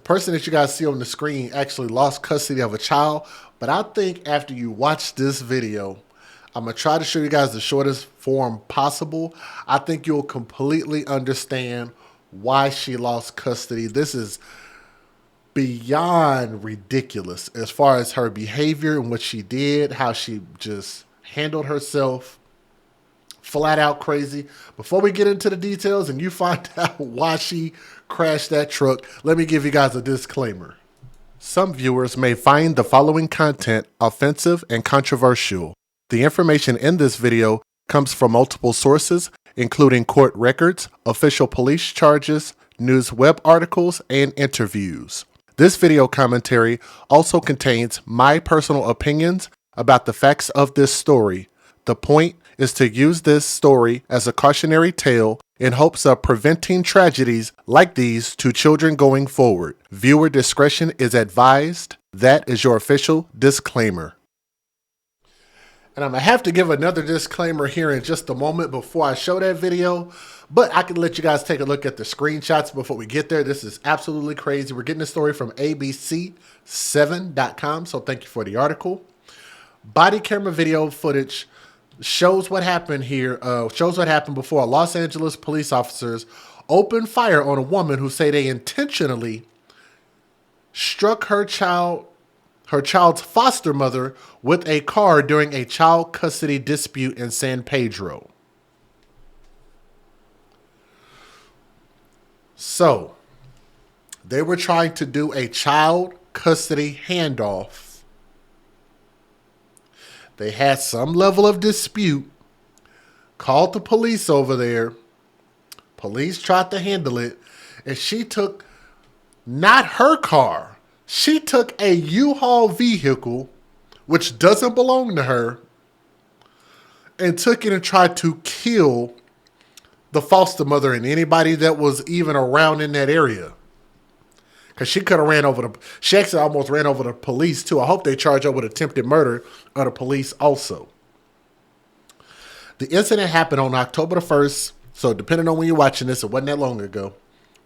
person that you guys see on the screen actually lost custody of a child. But I think after you watch this video, I'm going to try to show you guys the shortest form possible. I think you'll completely understand why she lost custody. This is beyond ridiculous as far as her behavior and what she did, how she just handled herself. Flat out crazy. Before we get into the details and you find out why she crashed that truck, let me give you guys a disclaimer. Some viewers may find the following content offensive and controversial. The information in this video comes from multiple sources, including court records, official police charges, news web articles, and interviews. This video commentary also contains my personal opinions about the facts of this story. The point is to use this story as a cautionary tale in hopes of preventing tragedies like these to children going forward. Viewer discretion is advised. That is your official disclaimer. And I'm going to have to give another disclaimer here in just a moment before I show that video. But I can let you guys take a look at the screenshots before we get there. This is absolutely crazy. We're getting this story from abc7.com, so thank you for the article. Body camera video footage shows what happened here, shows what happened before Los Angeles police officers opened fire on a woman who say they intentionally struck her child's foster mother with a car during a child custody dispute in San Pedro. So, they were trying to do a child custody handoff. They had some level of dispute, called the police over there. Police tried to handle it, and she took not her car. She took a U-Haul vehicle, which doesn't belong to her, and took it and tried to kill the foster mother and anybody that was even around in that area. Because she could have ran over she actually almost ran over the police too. I hope they charge her with attempted murder of the police also. The incident happened on October the 1st, so depending on when you're watching this, it wasn't that long ago,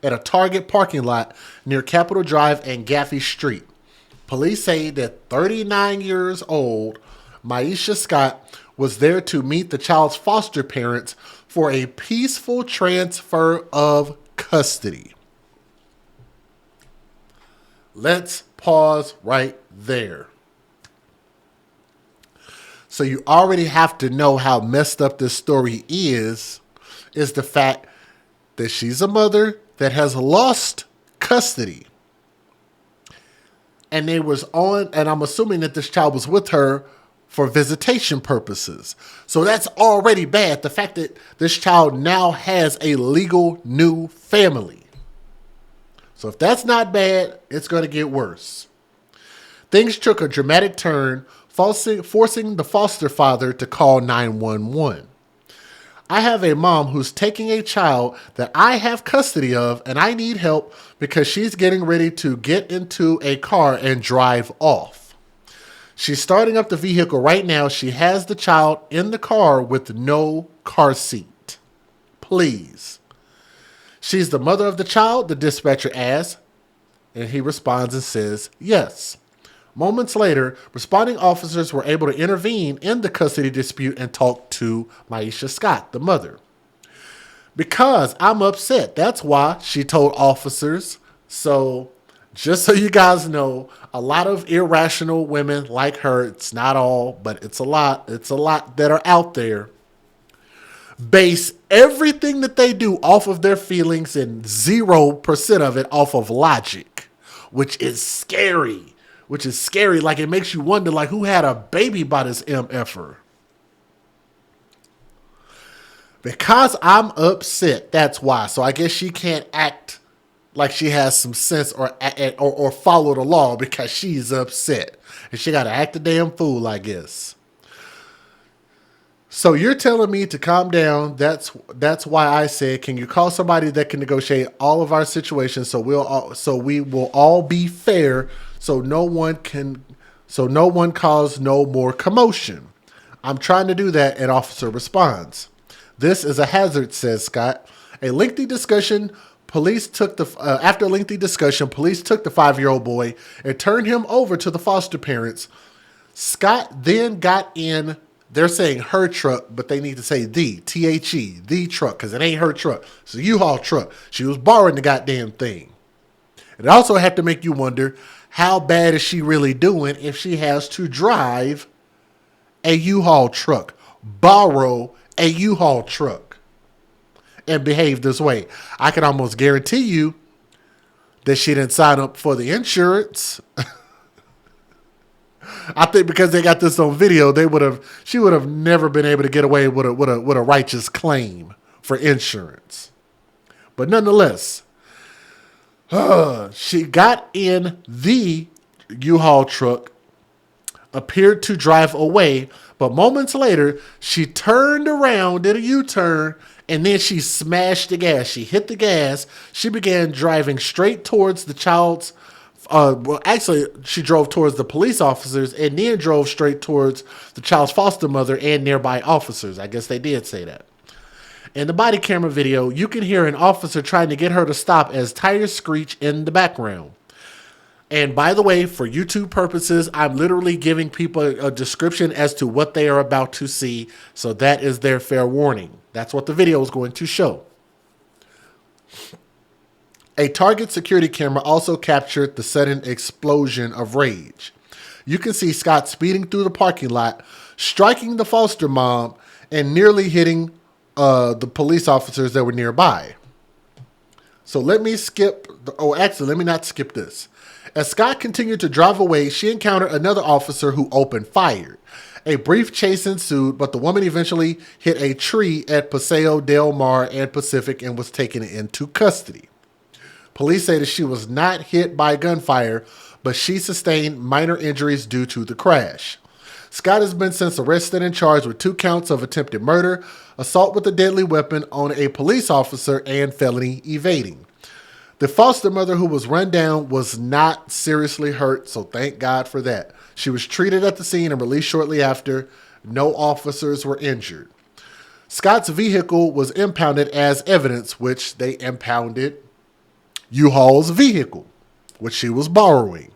at a Target parking lot near Capitol Drive and Gaffey Street. Police say that 39 years old Maisha Scott was there to meet the child's foster parents for a peaceful transfer of custody. Let's pause right there. So you already have to know how messed up this story is the fact that she's a mother that has lost custody. And I'm assuming that this child was with her for visitation purposes. So that's already bad. The fact that this child now has a legal new family. So if that's not bad, it's going to get worse. Things took a dramatic turn, forcing the foster father to call 911. I have a mom who's taking a child that I have custody of, and I need help because she's getting ready to get into a car and drive off. She's starting up the vehicle right now. She has the child in the car with no car seat. Please. She's the mother of the child, the dispatcher asks, and he responds and says, yes. Moments later, responding officers were able to intervene in the custody dispute and talk to Maisha Scott, the mother. Because I'm upset. That's why, she told officers. So, just so you guys know, a lot of irrational women like her, it's not all, but it's a lot that are out there, base everything that they do off of their feelings and 0% of it off of logic, which is scary. Like, it makes you wonder, like, who had a baby by this MFer? Because I'm upset, that's why. So I guess she can't act like she has some sense or follow the law because she's upset. And she got to act a damn fool, I guess. So you're telling me to calm down. That's why I said, can you call somebody that can negotiate all of our situations so we will all be fair, so no one cause no more commotion. I'm trying to do that, and officer responds. This is a hazard, says Scott. A lengthy discussion Police took after a lengthy discussion, police took the 5-year-old boy and turned him over to the foster parents. Scott then got in, they're saying her truck, but they need to say the, T-H-E, the truck, because it ain't her truck. It's a U-Haul truck. She was borrowing the goddamn thing. It also had to make you wonder, how bad is she really doing if she has to drive a U-Haul truck, borrow a U-Haul truck, and behave this way? I can almost guarantee you that she didn't sign up for the insurance. I think because they got this on video, she would have never been able to get away with a righteous claim for insurance. But nonetheless, she got in the U-Haul truck, appeared to drive away, but moments later, she turned around, did a U-turn, and then she smashed the gas. She hit the gas. She began driving straight towards the child's, she drove towards the police officers and then drove straight towards the child's foster mother and nearby officers. I guess they did say that. In the body camera video, you can hear an officer trying to get her to stop as tires screech in the background. And by the way, for YouTube purposes, I'm literally giving people a description as to what they are about to see. So that is their fair warning. That's what the video is going to show. A Target security camera also captured the sudden explosion of rage. You can see Scott speeding through the parking lot, striking the foster mom, and nearly hitting the police officers that were nearby. So let me let me not skip this. As Scott continued to drive away, she encountered another officer who opened fire. A brief chase ensued, but the woman eventually hit a tree at Paseo Del Mar and Pacific and was taken into custody. Police say that she was not hit by gunfire, but she sustained minor injuries due to the crash. Scott has been since arrested and charged with 2 counts of attempted murder, assault with a deadly weapon on a police officer, and felony evading. The foster mother who was run down was not seriously hurt, so thank God for that. She was treated at the scene and released shortly after. No officers were injured. Scott's vehicle was impounded as evidence, which they impounded U-Haul's vehicle, which she was borrowing.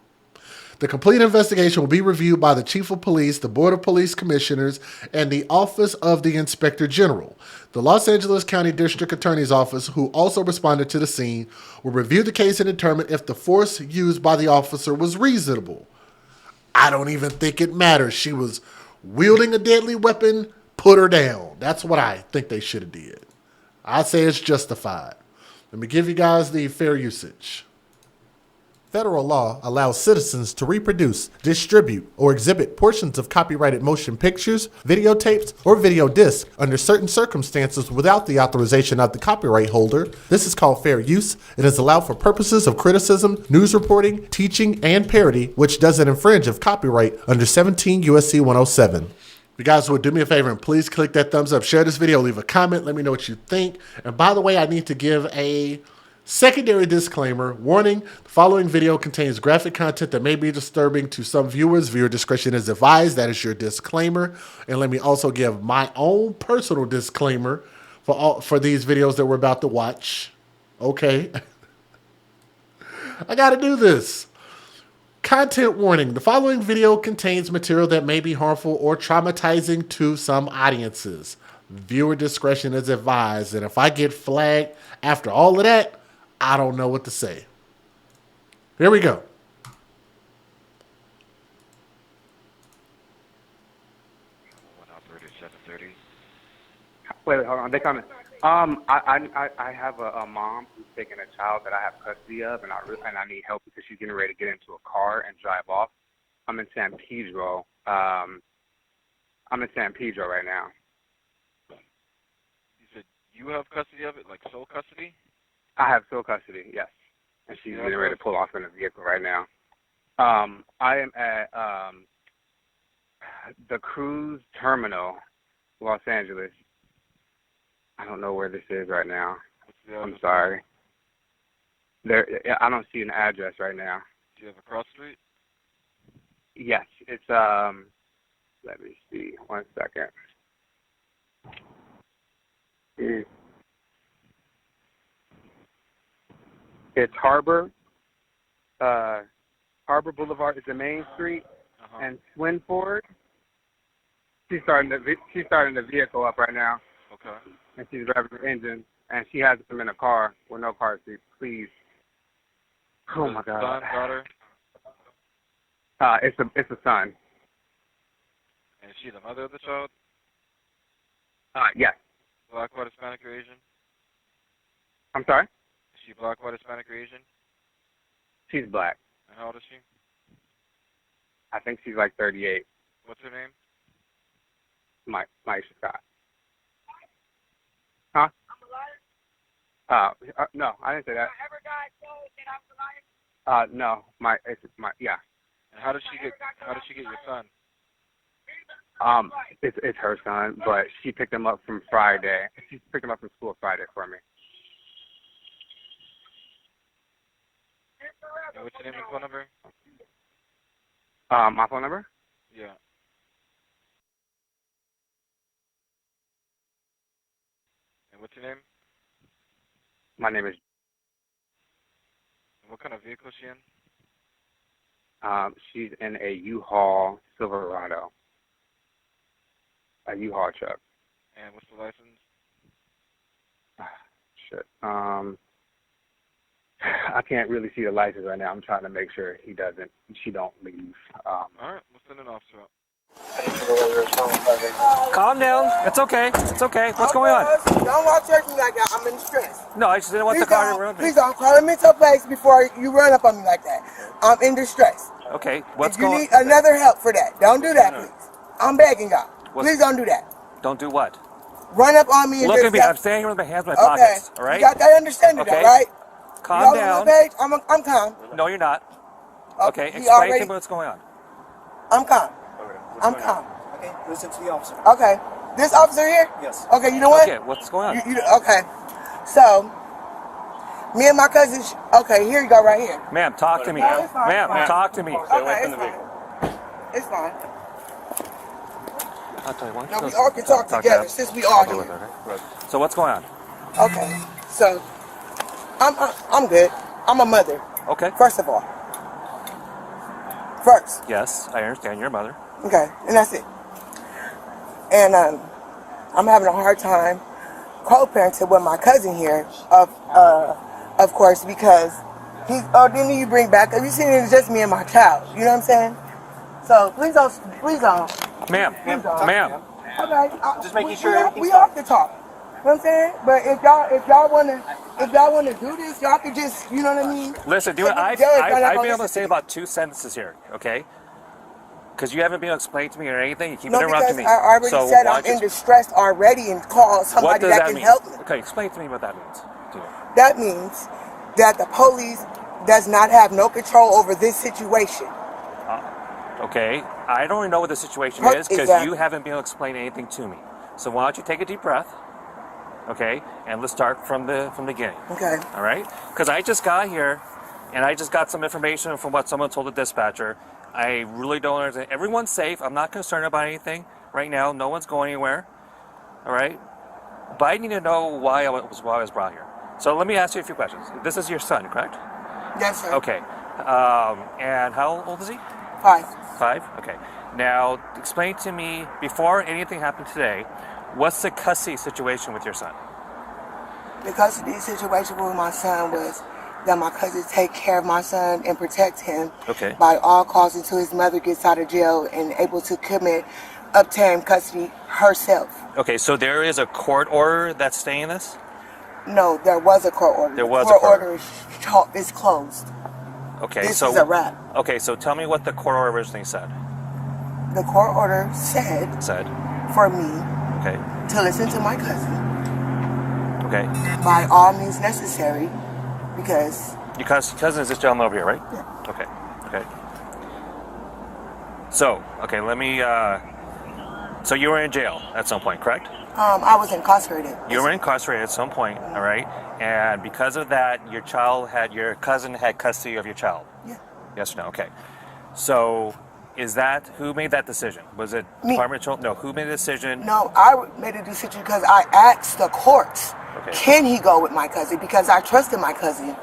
The complete investigation will be reviewed by the Chief of Police, the Board of Police Commissioners, and the Office of the Inspector General. The Los Angeles County District Attorney's Office, who also responded to the scene, will review the case and determine if the force used by the officer was reasonable. I don't even think it matters. She was wielding a deadly weapon. Put her down. That's what I think they should have did. I say it's justified. Let me give you guys the fair usage. Federal law allows citizens to reproduce, distribute, or exhibit portions of copyrighted motion pictures, videotapes, or video discs under certain circumstances without the authorization of the copyright holder. This is called fair use. It is allowed for purposes of criticism, news reporting, teaching, and parody, which doesn't infringe of copyright under 17 U.S.C. 107. If you guys would do me a favor and please click that thumbs up, share this video, leave a comment, let me know what you think. And by the way, I need to give a secondary disclaimer. Warning, the following video contains graphic content that may be disturbing to some viewers. Viewer discretion is advised. That is your disclaimer. And let me also give my own personal disclaimer for these videos that we're about to watch. Okay. I got to do this. Content warning. The following video contains material that may be harmful or traumatizing to some audiences. Viewer discretion is advised. And if I get flagged after all of that, I don't know what to say. Here we go. Wait, hold on. They coming. I have a mom who's taking a child that I have custody of, and I need help because she's getting ready to get into a car and drive off. I'm in San Pedro. I'm in San Pedro right now. You said you have custody of it, like sole custody? I have sole custody, yes. And she's getting ready to pull off in a vehicle right now. I am at the cruise terminal, Los Angeles. I don't know where this is right now. I'm sorry. I don't see an address right now. Do you have a cross street? Yes, it's let me see. 1 second. It's Harbor Boulevard is the main street, and Swinford. She's starting the vehicle up right now. Okay. And she's driving the engine, and she has them in a car with no car seat. Please. Oh my God. Son, daughter, It's a son. and is she the mother of the child? Yes. Black, white, Hispanic, or Asian? I'm sorry. Is she black, white, Hispanic, or Asian? She's black. And how old is she? I think she's like 38. What's her name? Maisha Scott. Huh? No, I didn't say that. No, yeah. And how did she get your son? It's her son, but she picked him up from Friday. She picked him up from school Friday for me. And what's your name and phone number? My phone number? Yeah. And what's your name? My name is. And what kind of vehicle is she in? She's in a U-Haul Silverado. A U-Haul truck. And what's the license? Shit. I can't really see the license right now. I'm trying to make sure she don't leave. All right, we'll send an officer out. Calm down. It's okay. It's okay. What's going on? Don't walk church me like that. I'm in distress. No, I just didn't want the car to run me. Please don't call a mental place before you run up on me like that. I'm in distress. Okay, what's If you going need another help for that, don't do that, please. I'm begging y'all. Please don't do that. Don't do what? Run up on me and Look just at me. help. I'm standing here with my hands in my Okay. pockets. All right? You got that understanding, Okay. though, right? Calm Y'all down. on my page? I'm calm. No, you're not. Okay, He explain already- to me what's going on. I'm calm. I'm calm. Okay, listen to the officer. Okay. This officer here? Yes. Okay, you know what? Okay, what's going on? Okay. So, me and my cousin, okay, here you go right here. Ma'am, talk to me. No, it's fine, Ma'am, it's fine. talk to me. Okay, it's fine. It's fine. I'll tell you one. No, we all can talk together since we all here. So what's going on? Okay, so I'm good. I'm a mother. Okay. First of all. First. Yes, I understand. You're a mother. Okay, and that's it. And I'm having a hard time co-parenting with my cousin here, of course, because then you bring back, you see, it's just me and my child. You know what I'm saying? So please don't. Ma'am, ma'am. Okay, Just making sure everything's we off the talk. You know what I'm saying? But if y'all wanna do this, y'all could just, you know what I mean? Listen, Take I've the judge, been not able to listen say me. about 2 sentences here, okay? Because you haven't been able to explain to me or anything. You keep No, interrupting because me. I already So said why I'm don't in you- distress already and call What somebody does that that can mean? help me. Okay, explain to me what that means. to you. That means that the police does not have no control over this situation. Okay, I don't even know what the situation What- is because exactly. you haven't been able to explain anything to me. So why don't you take a deep breath, okay, and let's start from the beginning. Okay. All right? Because I just got here, and I just got some information from what someone told the dispatcher. I really don't understand. Everyone's safe. I'm not concerned about anything right now. No one's going anywhere. All right? But I need to know why I was brought here. So let me ask you a few questions. This is your son, correct? Yes, sir. Okay. And how old is he? 5. 5? Okay. Now, explain to me, before anything happened today, what's the custody situation with your son? The custody situation with my son was that my cousin take care of my son and protect him Okay. by all costs until his mother gets out of jail and able to obtain custody herself. Okay, so there is a court order that's staying this? No, there was a court order. There was the a court court order is closed. Okay, This so is a wrap. Okay, so tell me what the court order originally said. The court order said Said. for me Okay. to listen to my cousin Okay. by all means necessary because Your cousin is this gentleman over here, right? Yeah. Okay. Okay. So, okay, let me. So you were in jail at some point, correct? I was incarcerated. You were incarcerated at some point, all right? And because of that, your cousin had custody of your child. Yeah. Yes or no? Okay. So, who made that decision? Was it Me. Department of Children? No, who made the decision? No, I made a decision because I asked the courts, Okay. can he go with my cousin? Because I trusted my cousin.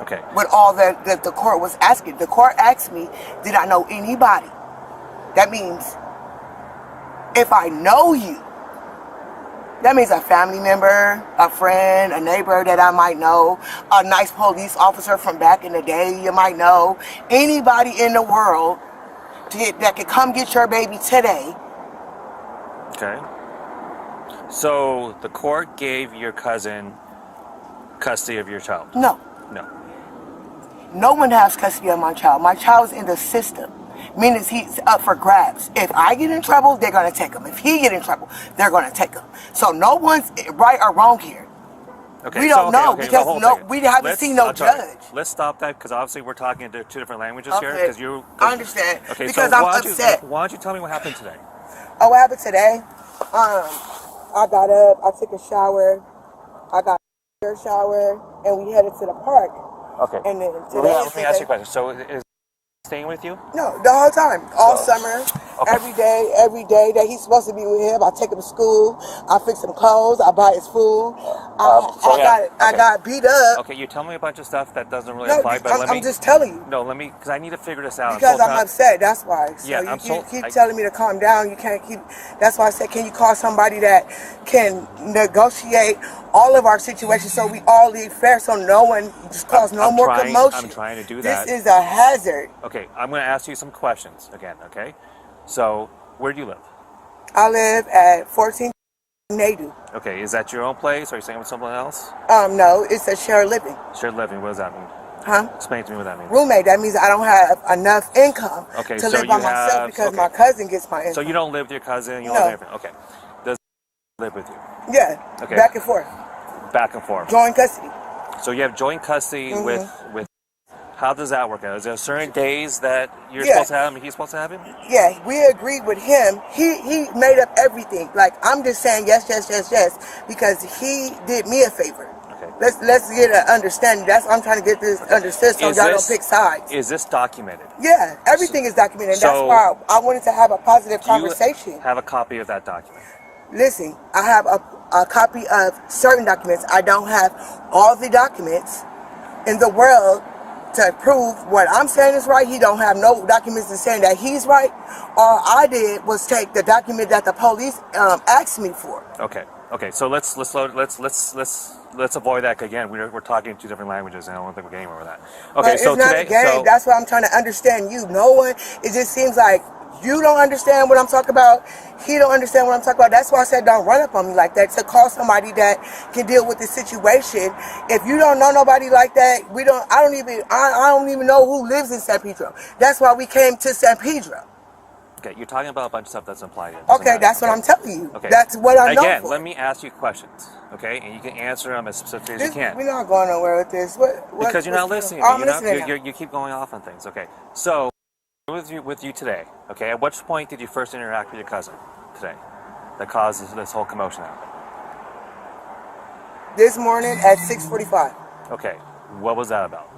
Okay. With all that the court was asking. The court asked me, did I know anybody? That means if I know you, that means a family member, a friend, a neighbor that I might know, a nice police officer from back in the day you might know, anybody in the world that could come get your baby today. Okay. So the court gave your cousin custody of your child? No. No. No one has custody of my child. My child's in the system. Meaning he's up for grabs. If I get in trouble, they're going to take him. If he get in trouble, they're going to take him. So no one's right or wrong here. Okay, We don't know because well, hold on a second. we haven't seen no I'm sorry. judge. Let's stop that because obviously we're talking in two different languages here. Okay. Because I understand. Okay, because so I'm why don't upset. why don't you tell me what happened today? Oh, what happened today? I got up, I took a shower, I got a shower, and we headed to the park. Okay. And then today Let me ask you a question. So is he staying with you? No, the whole time, all summer, Okay. every day that he's supposed to be with him. I take him to school, I fix him clothes, I buy his food. I got beat up. Okay, you tell me a bunch of stuff that doesn't really No, apply, but I'm just telling you. No, let me, because I need to figure this out. Because I'm upset, that's why. So Yeah, you keep telling me to calm down. You can't keep. That's why I said, can you call somebody that can negotiate all of our situations so we all leave fair, so no one just cause commotion. I'm trying to do that. This is a hazard. Okay, I'm going to ask you some questions again, okay? So, where do you live? I live at 14 Nadu. Okay, is that your own place? Or are you staying with someone else? No, it's a shared living. Shared living, what does that mean? Huh? Explain to me what that means. Roommate, that means I don't have enough income Okay, to so live by you myself have- because okay. my cousin gets my income. So you don't live with your cousin, you No. don't live with Okay. Does live with you? Yeah, Okay. back and forth. Back and forth. Joint custody. So you have joint custody with how does that work out? Is there certain days that you're Yeah. supposed to have him and he's supposed to have him? Yeah, we agreed with him. He made up everything. Like, I'm just saying yes because he did me a favor. Okay. Let's get an understanding. That's I'm trying to get this understood so Is y'all this- don't pick sides. Is this documented? Yeah, everything is documented. And that's So- why I wanted to have a positive Do you conversation. have a copy of that document? Listen, I have a copy of certain documents. I don't have all the documents in the world to prove what I'm saying is right. He don't have no documents to saying that he's right. All I did was take the document that the police asked me for. Okay. Okay. So let's avoid that again. We're talking two different languages, and I don't think we're getting anywhere with that. Okay. But So it's not today, a game. so That's why I'm trying to understand you. No one. It just seems like you don't understand what I'm talking about. He don't understand what I'm talking about. That's why I said don't run up on me like that. To call somebody that can deal with the situation. If you don't know nobody like that, I don't even know who lives in San Pedro. That's why we came to San Pedro. okay, you're talking about a bunch of stuff that's implied here. Okay, that's what I'm telling you. Okay. That's what I know. Again, for. let me ask you questions, okay? And you can answer them as specific as you can. We're not going nowhere with this. Because you're not listening. I'm You're not- listening. now. you keep going off on things. Okay. So, with you today. Okay. At which point did you first interact with your cousin today, that caused this whole commotion out? This morning at 6:45. Okay. What was that about?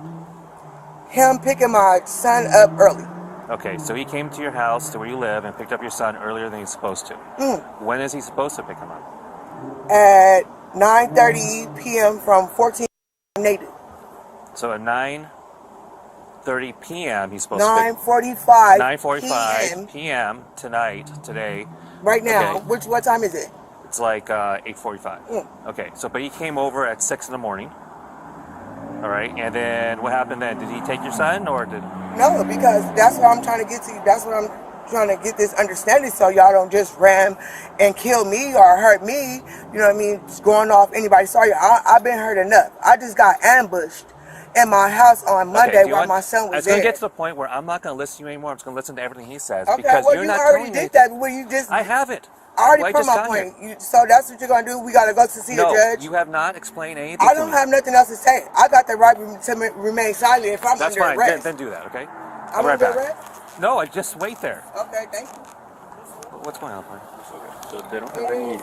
Him picking my son up early. Okay. So he came to your house, to where you live, and picked up your son earlier than he's supposed to. When is he supposed to pick him up? At 9:30 p.m. from 14 Nadu. So at 9:30 p.m. he's supposed to. 9:45. 9:45 p.m. today. Right now. Okay. What time is it? It's like 8:45. Okay, so but he came over at 6 in the morning. All right, and then what happened then? Did he take your son, or did? No, because that's what I'm trying to get to. That's what I'm trying to get this understanding so y'all don't just ram and kill me or hurt me. You know what I mean? Just going off anybody. Sorry, I've been hurt enough. I just got ambushed in my house on Monday while my son was It's going to there. get to the point where I'm not going to listen to you anymore. I'm just going to listen to everything he says Okay, because well, you're you not already telling did me. that. Where you just, I haven't. I already Well, I put just my got point. here. So that's what you're gonna do. We gotta go to see a judge. You have not explained anything. I to don't me. have nothing else to say. I got the right to remain silent if I'm That's under fine. arrest. Then do that, okay? I'm right under back. arrest? No, I just wait there. Okay, thank you. What's going on, man? So they don't have any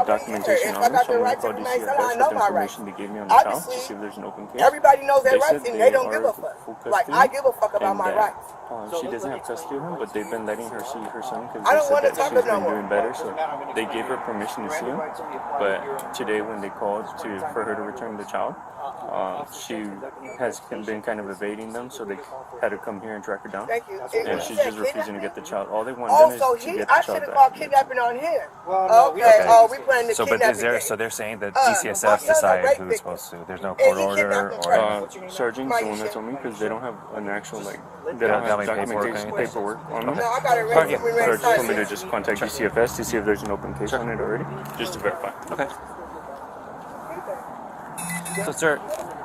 documentation If on I it, got so the I'm right going to to call remain DCFS silent, I know with the my rights. information they gave me on the child to Obviously, see if there's an open case. Everybody knows their They rights said and they don't are give a full fuck. Like, custody, I give a fuck about and my that, rights. she doesn't have custody of him, but they've been letting her see her son because I they don't wanna said that talk she's no been more. doing better. So they gave her permission to see him. But today when they called for her to return the child, She has been kind of evading them, so they had to come here and track her down. Thank you. And she's just refusing to get the child. All they want Oh, done so is to he, get the I should child have called back. kidnapping on him. Well, no, Okay. we don't Oh, think we playing the So, but kidnapping game. so they're saying that my DCSF son's a decided rape who's victim. supposed to. There's no And court he order kidnapped or. her. Sergeant's the one that told me because they don't have an actual they don't don't have have any paperwork or documentation anything? paperwork on them. No, I got it Okay. ready. We ready to Sergeant told me to sign. just contact DCFS to see if there's an open case on it already, just to verify. Okay. So, sir,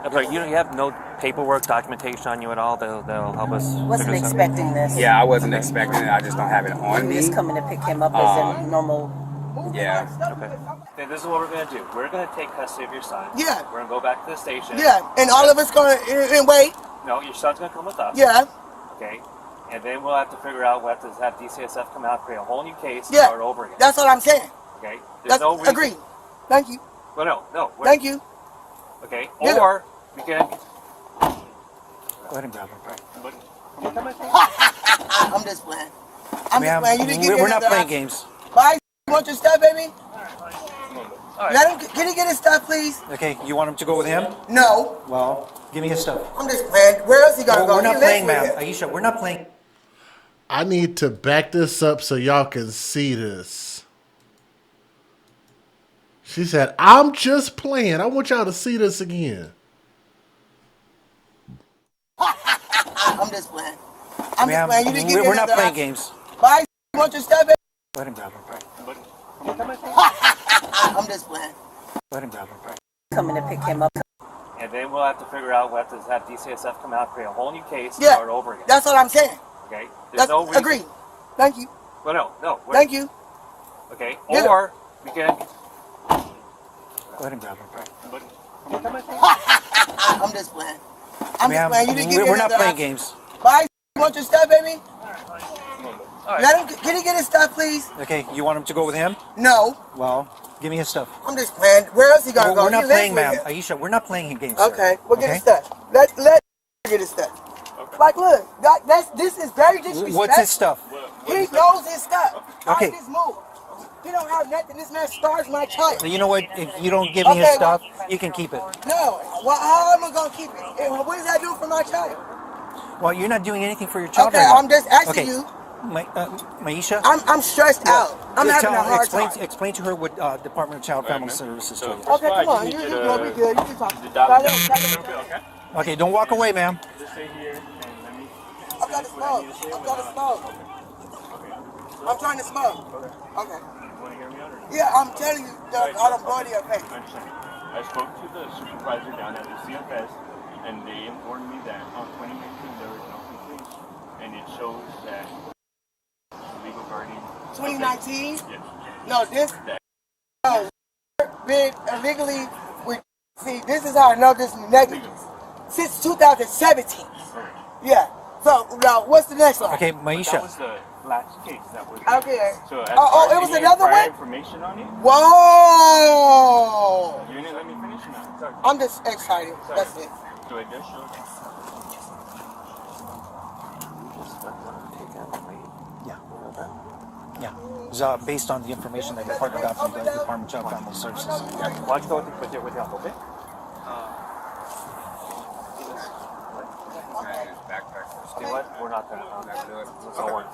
I'm sorry, you have no paperwork, documentation on you at all that'll help us. Wasn't figure this out? expecting this. Yeah, I wasn't expecting it. I just don't have it on I'm me. just coming to pick him up as a normal. Yeah. Okay. Then this is what we're gonna do. We're gonna take custody of your son. Yeah. We're gonna go back to the station. Yeah, and all of us gonna and wait. No, your son's gonna come with us. Yeah, Okay. And then we'll have to figure out. We'll have to have DCSF come out, create a whole new case, and Yeah. start over again. that's what I'm saying. Okay. There's That's no reason. agreed. Thank you. Well, no. Thank you. Okay. Yeah. Or we can. Go ahead and grab him. I'm just playing. I'm just playing. You didn't give me We're not another playing option. games. Bye. You want your stuff, baby? right. Let him. Can he get his stuff, please? Okay, you want him to go with him? No. Well, give me his stuff. I'm just playing. Where else he gonna go? We're not He playing, lives ma'am. with him. Aisha, we're not playing. I need to back this up so y'all can see this. She said, I'm just playing. I want y'all to see this again. I'm just playing. I'm just Ma'am, playing. You didn't give me we're not another playing option. games. Bye. You want your stuff, baby? Go ahead and grab him. I'm just playing. Go ahead and grab him. Coming to pick him up. And then we'll have to figure out. We'll have to have DCSF come out, create a whole new case, and Yeah. start over again. That's what I'm saying. Okay. There's That's no reason. agreed. Thank you. Well, no. Thank you. Okay. Yeah. Or we can. Go ahead and grab him. I'm just playing. I'm just Ma'am, playing. You didn't give me we're not another playing option. games. Bye. You want your stuff, baby? right. Let him. Can he get his stuff, please? Okay, you want him to go with him? No. Well, give me his stuff. I'm just playing. Where else he gonna go? We're He not lives playing, with ma'am. him. Aisha, we're not playing games. sir. Okay, we'll get his Okay? stuff. Let get his stuff. Like, look, this is very disrespectful. What's his stuff? He knows his stuff. Okay. All this move. He don't have nothing. This man stars my child. You know what? If you don't give me his Okay, stuff, you can keep it. No. Well, how am I gonna keep it? And what does that do for my child? Well, you're not doing anything for your child. Okay, right now. I'm just asking Okay. you. Maisha? I'm stressed out. I'm having a hard time. Explain to her what Department of Child Family Services told you. Okay, come on. You're gonna be good. You can talk. Okay, don't walk away, ma'am. I got to smoke. I got to smoke. I'm trying to smoke. Okay. Yeah, I'm telling you, I don't blow to your face. I spoke to the supervisor down at the CFS, and they informed me that on 2019 there was no complaints, and it shows that legal guardian. 2019? Yes. No, this. No, been illegally with. See, this is how I know this is negligence. Since 2017. Yeah. So now, what's the next one? Okay, That Maisha. was the last case that was. Okay. So as Oh, far it as was any another prior one? information on it, Whoa! you didn't let me finish now. Sorry. I'm just excited. That's it. So it does show. Yeah. It's, based on the information that your partner got from the Department of Child Family Services. Why don't you go with him, okay? You know what? We're not gonna. Don't worry.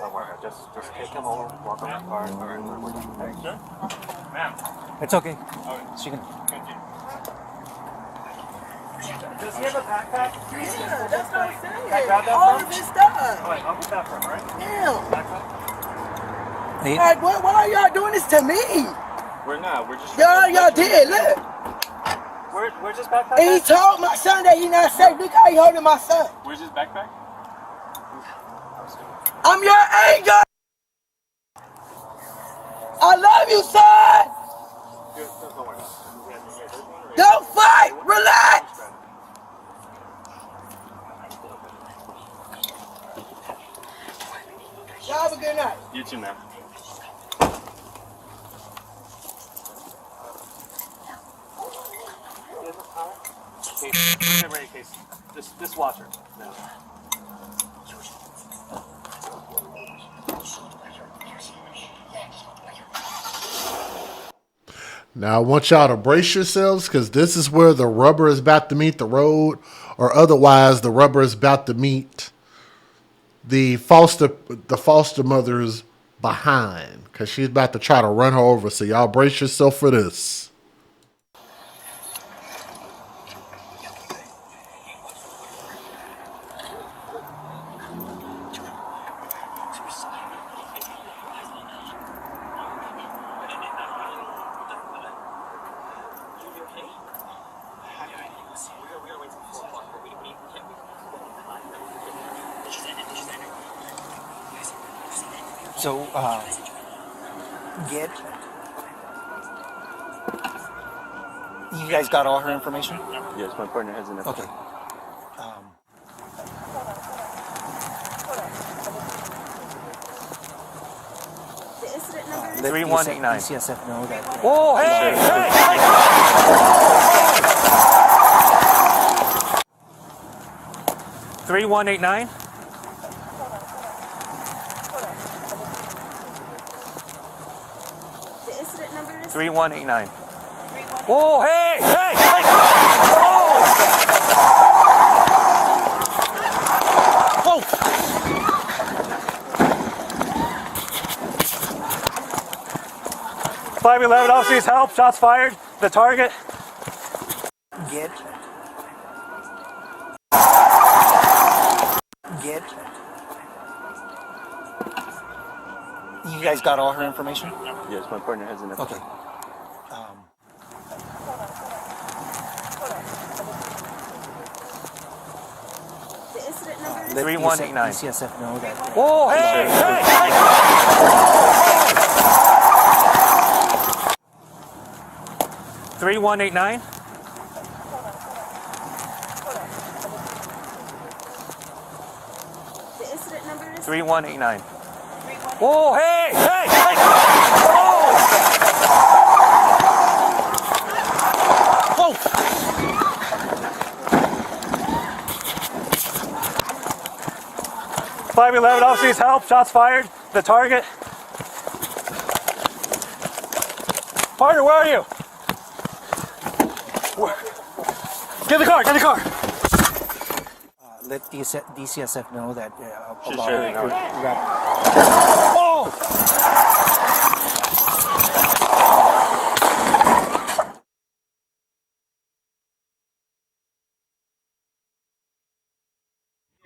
Just take him over, walk him in the car. It's okay. She can. Does he have a backpack? Yeah, that's what I'm saying. grab that All from? of his stuff. Alright, I'll get that from him, alright? Damn. Hey, Like, why are y'all doing this to me? We're not. We're just. Y'all did. Look. Where's his backpack? And he told my son that he not safe. Look how he holding my son. Where's his backpack? I'm your angel. I love you, son. Don't fight. Relax. Y'all have a good night. You too, man. Case. This washer. No. Now I want y'all to brace yourselves because this is where the rubber is about to meet the road, or otherwise the rubber is about to meet the foster mother's behind because she's about to try to run her over. So y'all brace yourself for this. So, get. You guys got all her information? Yes, my partner has enough. Okay. Let 3189. DCSF know that. Whoa, hey, hey! 3189. The incident number is 3189. Whoa, hey, hey, hey! Whoa! Whoa! 511 officers help, shots fired. The target. Get. You guys got all her information? Yes, my partner has enough. Okay. the incident number is Let 3189. DCSF know that. Whoa, hey, hey, hey! 3189. the incident number is 3189. Whoa, hey, hey, hey! Whoa! Whoa! 511 officers help, shots fired. The target. Partner, where are you? Get in the car, get in the car! Let DCSF know that She's about sharing her now. Oh!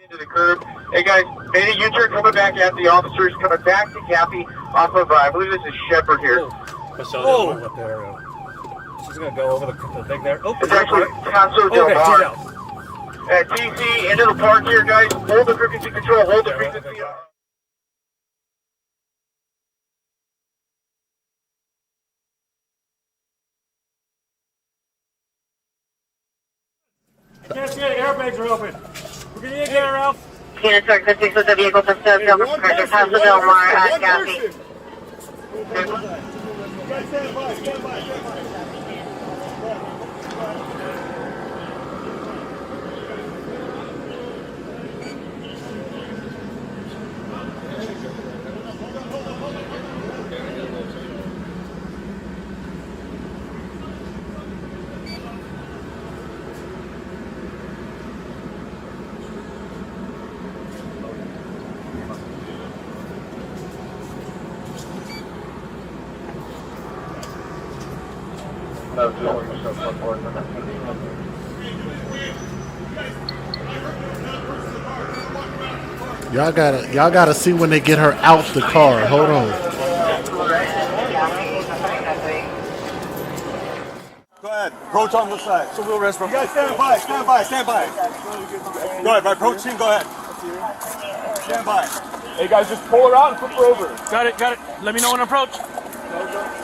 Into the curb. Hey guys, made a U-turn coming back at the officers, coming back to Kathy off of, I believe this is Shepherd here. Oh! Up there. She's gonna go over the thing there. Oh, It's actually Paso Del okay, Mar. she's out. TC, into the park here, guys. Hold the frequency control, hold the frequency. I can't see any airbags are open. We're gonna get her out. Unit 36 with the vehicle from Paso Del Mar at Kathy. Y'all gotta see when they get her out the car. Hold on. Go ahead. Approach on the side. So we'll rest from. You guys stand by. Stand by. Stand by. Go ahead. Approach team. Go ahead. Stand by. Hey guys, just pull her out and flip her over. Got it, got it. Let me know when to approach.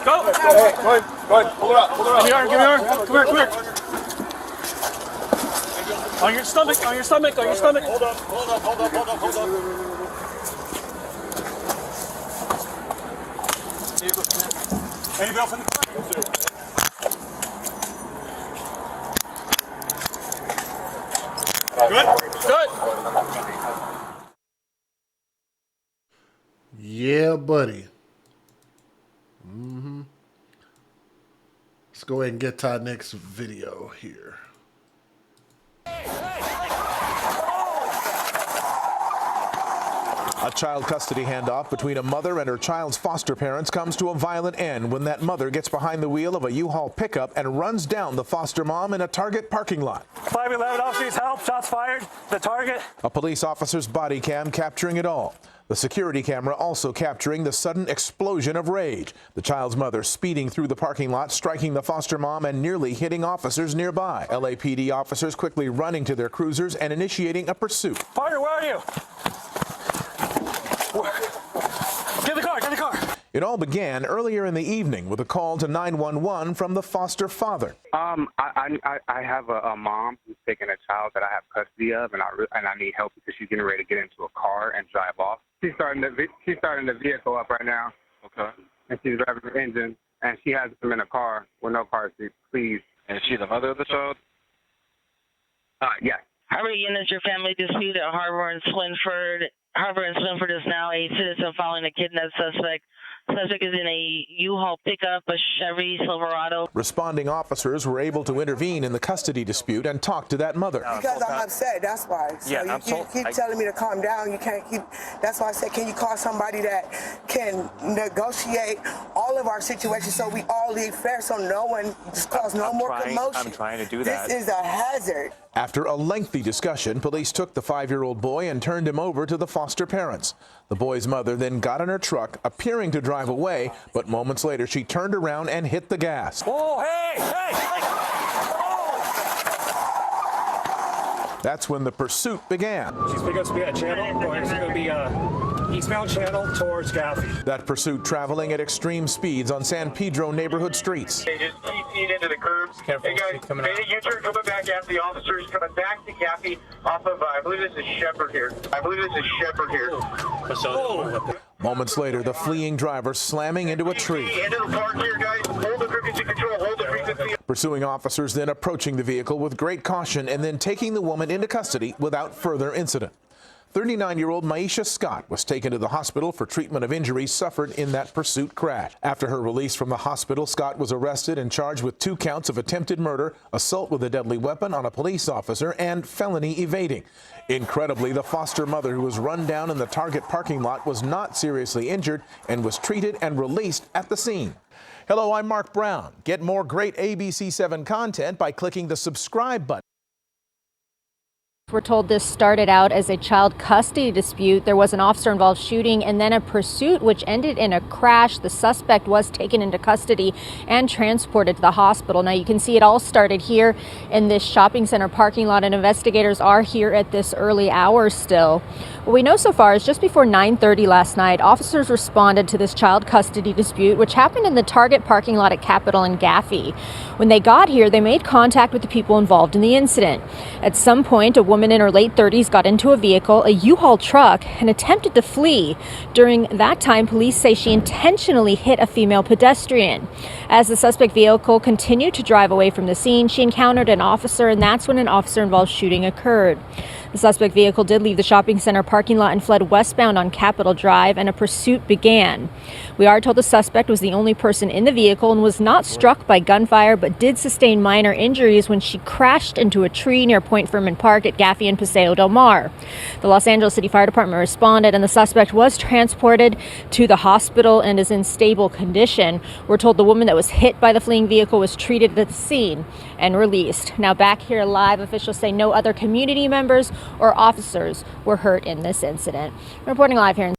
Go! Hey, go ahead. Go ahead. Pull her out. Pull her out. Give me her, give me her. Come here, come here. On your stomach, on your stomach, on your stomach. Hold up. Hold up. Hold up. Hold up. Hold up. Anybody else in the car? Good? Good. Yeah, buddy. go ahead and get to our next video here. A child custody handoff between a mother and her child's foster parents comes to a violent end when that mother gets behind the wheel of a U-Haul pickup and runs down the foster mom in a Target parking lot. 511 officers help, shots fired, the target. A police officer's body cam capturing it all. The security camera also capturing the sudden explosion of rage. The child's mother speeding through the parking lot, striking the foster mom and nearly hitting officers nearby. LAPD officers quickly running to their cruisers and initiating a pursuit. Partner, where are you? Get the car, get the car. It all began earlier in the evening with a call to 911 from the foster father. I have a mom who's taking a child that I have custody of, and I need help because she's getting ready to get into a car and drive off. She's starting the vehicle up right now. Okay. And she's driving the engine, and she has them in a car with no car seat. Please. And is she the mother of the child? Yes. Harbor units, your family dispute at Harbor and Swinford. Harbor and Swinford is now a citizen following a kidnapped suspect. Suspect is in a U-Haul pickup, a Chevy Silverado. Responding officers were able to intervene in the custody dispute and talk to that mother. Because I'm upset, that's why. So Yeah, you keep telling me to calm down. You can't keep. That's why I said, can you call somebody that can negotiate all of our situations so we all leave fair, so no one just cause no more commotion. I'm trying to do that. This is a hazard. After a lengthy discussion, police took the 5-year-old boy and turned him over to the foster parents. The boy's mother then got in her truck, appearing to drive away, but moments later she turned around and hit the gas. Oh, hey, hey! Oh! That's when the pursuit began. She's picking up speed at channel. It's going to be eastbound channel towards Gaffey. That pursuit traveling at extreme speeds on San Pedro neighborhood streets. They just TC'd into the curbs. Hey guys, made a U-turn coming back after the officers coming back to Cappy off of, I believe this is Shepherd here. Moments later, the fleeing driver slamming into a tree. Into the park here, guys. Hold the frequency control. Hold the frequency. Pursuing officers then approaching the vehicle with great caution and then taking the woman into custody without further incident. 39-year-old Maisha Scott was taken to the hospital for treatment of injuries suffered in that pursuit crash. After her release from the hospital, Scott was arrested and charged with 2 counts of attempted murder, assault with a deadly weapon on a police officer, and felony evading. Incredibly, the foster mother who was run down in the Target parking lot was not seriously injured and was treated and released at the scene. Hello, I'm Mark Brown. Get more great ABC7 content by clicking the subscribe button. We're told this started out as a child custody dispute. There was an officer-involved shooting and then a pursuit which ended in a crash. The suspect was taken into custody and transported to the hospital. Now you can see it all started here in this shopping center parking lot, and investigators are here at this early hour still. What we know so far is just before 9:30 last night, officers responded to this child custody dispute, which happened in the Target parking lot at Capitol and Gaffey. When they got here, they made contact with the people involved in the incident. At some point, a woman in her late 30s got into a vehicle, a U-Haul truck, and attempted to flee. During that time, police say she intentionally hit a female pedestrian. As the suspect vehicle continued to drive away from the scene, she encountered an officer, and that's when an officer-involved shooting occurred. The suspect vehicle did leave the shopping center parking lot and fled westbound on Capitol Drive, and a pursuit began. We are told the suspect was the only person in the vehicle and was not struck by gunfire, but did sustain minor injuries when she crashed into a tree near Point Fermin Park at Gaffey and Paseo del Mar. The Los Angeles City Fire Department responded, and the suspect was transported to the hospital and is in stable condition. We're told the woman that was hit by the fleeing vehicle was treated at the scene and released. Now back here live, officials say no other community members or officers were hurt in this incident. Reporting live here.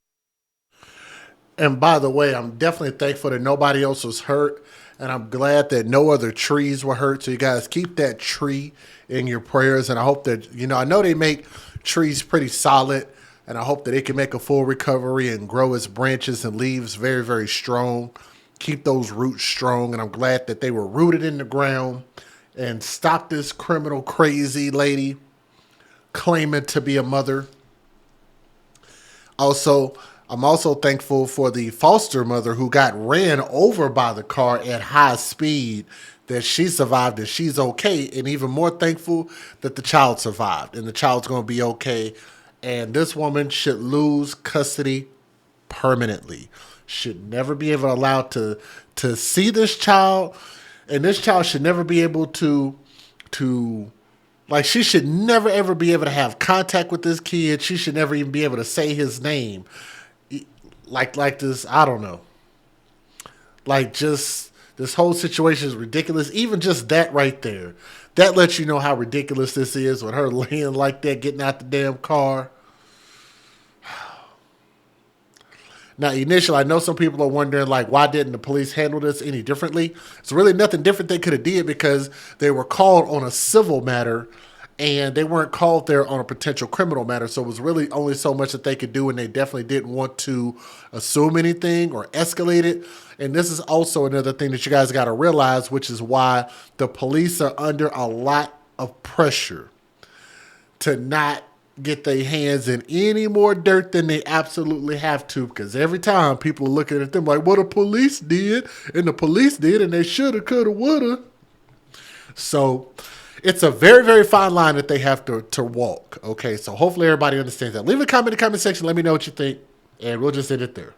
And by the way, I'm definitely thankful that nobody else was hurt, and I'm glad that no other trees were hurt. So you guys keep that tree in your prayers, and I hope that, I know they make trees pretty solid, and I hope that it can make a full recovery and grow its branches and leaves very, very strong. Keep those roots strong, and I'm glad that they were rooted in the ground and stop this criminal crazy lady claiming to be a mother. I'm also thankful for the foster mother who got ran over by the car at high speed, that she survived and she's okay. And even more thankful that the child survived and the child's going to be okay. And this woman should lose custody permanently. Should never be able allowed to see this child. And this child should never be able to like, she should never ever be able to have contact with this kid. She should never even be able to say his name. Like this, I don't know. Like, just this whole situation is ridiculous. Even just that right there, that lets you know how ridiculous this is, with her laying like that, getting out the damn car. Now, initially, I know some people are wondering, like, why didn't the police handle this any differently? It's really nothing different they could have did, because they were called on a civil matter and they weren't called there on a potential criminal matter. So it was really only so much that they could do, and they definitely didn't want to assume anything or escalate it. And this is also another thing that you guys got to realize, which is why the police are under a lot of pressure to not get their hands in any more dirt than they absolutely have to, because every time people are looking at them like, what the police did, and the police did, and they shoulda, coulda, woulda. So it's a very, very fine line that they have to walk. Okay, so hopefully everybody understands that. Leave a comment in the comment section. Let me know what you think, and we'll just end it there.